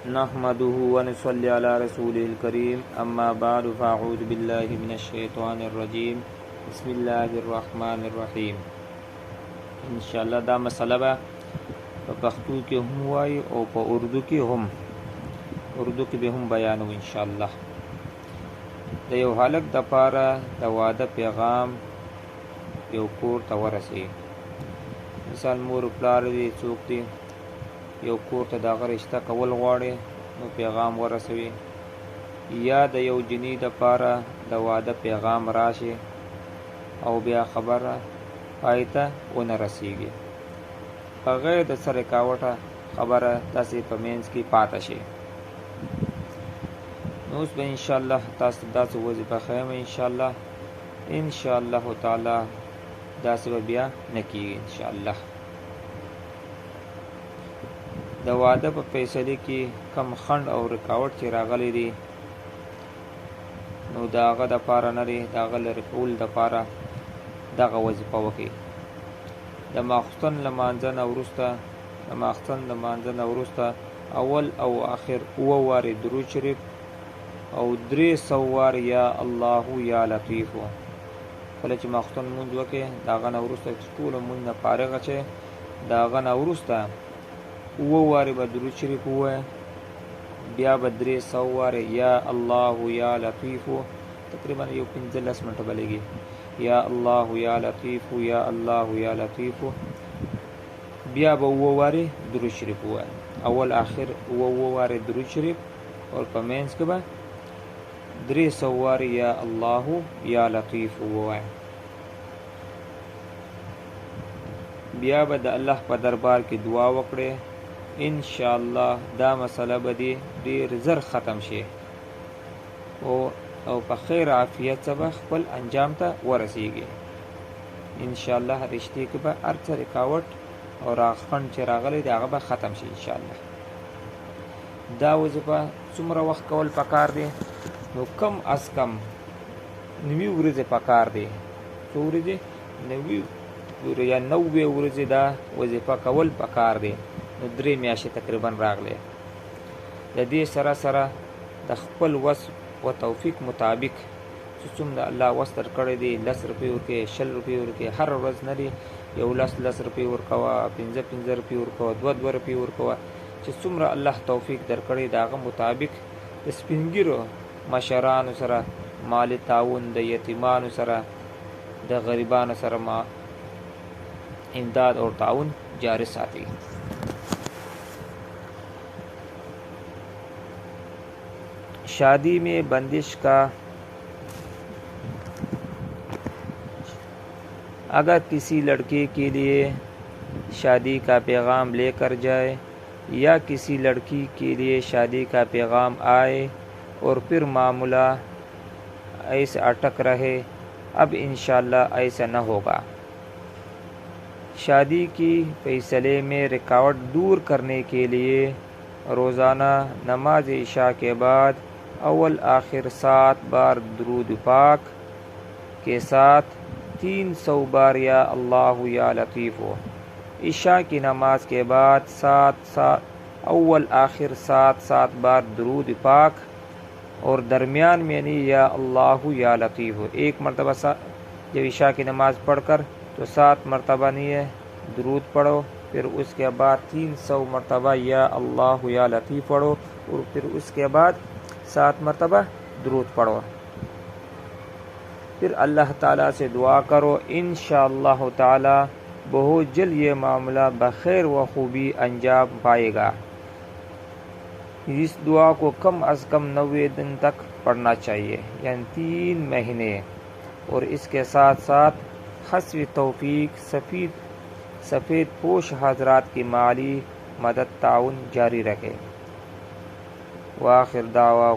نحمده ونصلي على رسوله الكريم اما بعد فاعوذ بالله من الشیطان الرجیم بسم الله الرحمن الرحیم. انشاءاللہ دا مسئلہ با په پښتو کې هم وایي او په اردو کې به هم بیانو انشاءاللہ. د یو هلک د پاره د واده پیغام یو کور ته ورسي. مثال مور پلار دی څوک دی یو کور ته دغه رشته کول غواړي نو پیغام ورسوي، یا د یو جنۍ د پاره د واده پیغام راشي او بیا خبره پای ته ونه رسیږي، بغیر د څه رکاوټه خبره داسې په منځ کې پاته شي. نو اوس به انشاءالله تاسو داسې وظیفه ښیم انشاءالله تعالی داسې به بیا نه کېږي انشاءالله. د واده په فیصلې کې کم خنډ او رکاوټ چې راغلی دی نو د هغه دپاره نه دی، د هغه لرې کول دپاره دغه وظیفه وکړي. د ماخستن لمانځه نه وروسته اول او آخر 9 وارې درود شریف او 300 وار یا الله یا لطیف. کله چې ماخستن لمونځ وکړي د هغه نه وروسته ټول لمونځ نه فارغه چې د هغه نه وروسته 9 وارې به درود شریف ووایه، بیا به 300 وارې یا الله یا لطیف، تقریبا یو 15 منټه به لګي. یا الله یا لطیف یا الله یا لطیف، بیا به 9 وارې درود شریف ووایه. اول آخر 9 وارې درود شریف اور په منځ کې به 300 وارې یا الله یا لطیف ووایه. بیا به د الله په دربار کې دعا وکړي، انشاءالله دا مسله به ډیر زر ختم شي او په خیر عافیت سره خپل انجام ته ورسیږي انشاءالله. رشتې کې به هر څه رکاوټ او راخند چې راغلی دی هغه به ختم شي انشاءالله. دا وظیفه څومره وخت کول پکار دی؟ نو کم از کم 9 ورځې پکار دی. څو ورځې؟ 90 ورځې دا وظیفه کول پکار دی. نو 3 میاشتې تقریبا راغلی. د دې سره سره د خپل وس و توفیق مطابق چې څومره د الله وس درکړی دی 10 روپۍ ورکړي، 20 روپۍ ورکړي، هر ورځ نه دی یو 10 روپۍ ورکوه، 15 روپۍ ورکوه، 2 روپۍ ورکوه، چې څومره الله توفیق درکړی د هغه مطابق د سپینګیرو مشرانو سره مالی تعاون، د یتیمانو سره، د غریبانو سره امداد اور تعاون جاری ساتھی. شادی میں بندش کا اگر کسی لڑکے کے لیے شادی کا پیغام لے کر جائے یا کسی لڑکی کے لیے شادی کا پیغام آئے اور پھر معاملہ ایسے اٹک رہے، اب انشاءاللہ ایسا نہ ہوگا. شادی کی فیصلے میں رکاوٹ دور کرنے کے لیے روزانہ نماز عشاء کے بعد اول آخر 7 بار درود پاک کے ساتھ 300 بار یا اللہ یا لطیف ہو. عشاء کی نماز کے بعد اول آخر 7 بار درود پاک اور درمیان میں نہیں یا اللہ یا لطیف ہو. ایک مرتبہ جب عشاء کی نماز پڑھ کر تو 7 مرتبہ نہیں ہے درود پڑھو، پھر اس کے بعد 300 مرتبہ یا اللہ یا لطیف پڑھو اور پھر اس کے بعد 7 مرتبہ درود پڑھو. پھر اللہ تعالیٰ سے دعا کرو، انشاءاللہ تعالیٰ بہت جلد یہ معاملہ بخیر و خوبی انجام پائے گا. اس دعا کو کم از کم 90 دن تک پڑھنا چاہیے، یعنی 3 مہینے. اور اس کے ساتھ ساتھ حسب توفیق سفید پوش حضرات کی مالی مدد تعاون جاری رکھے. وآخر دعوا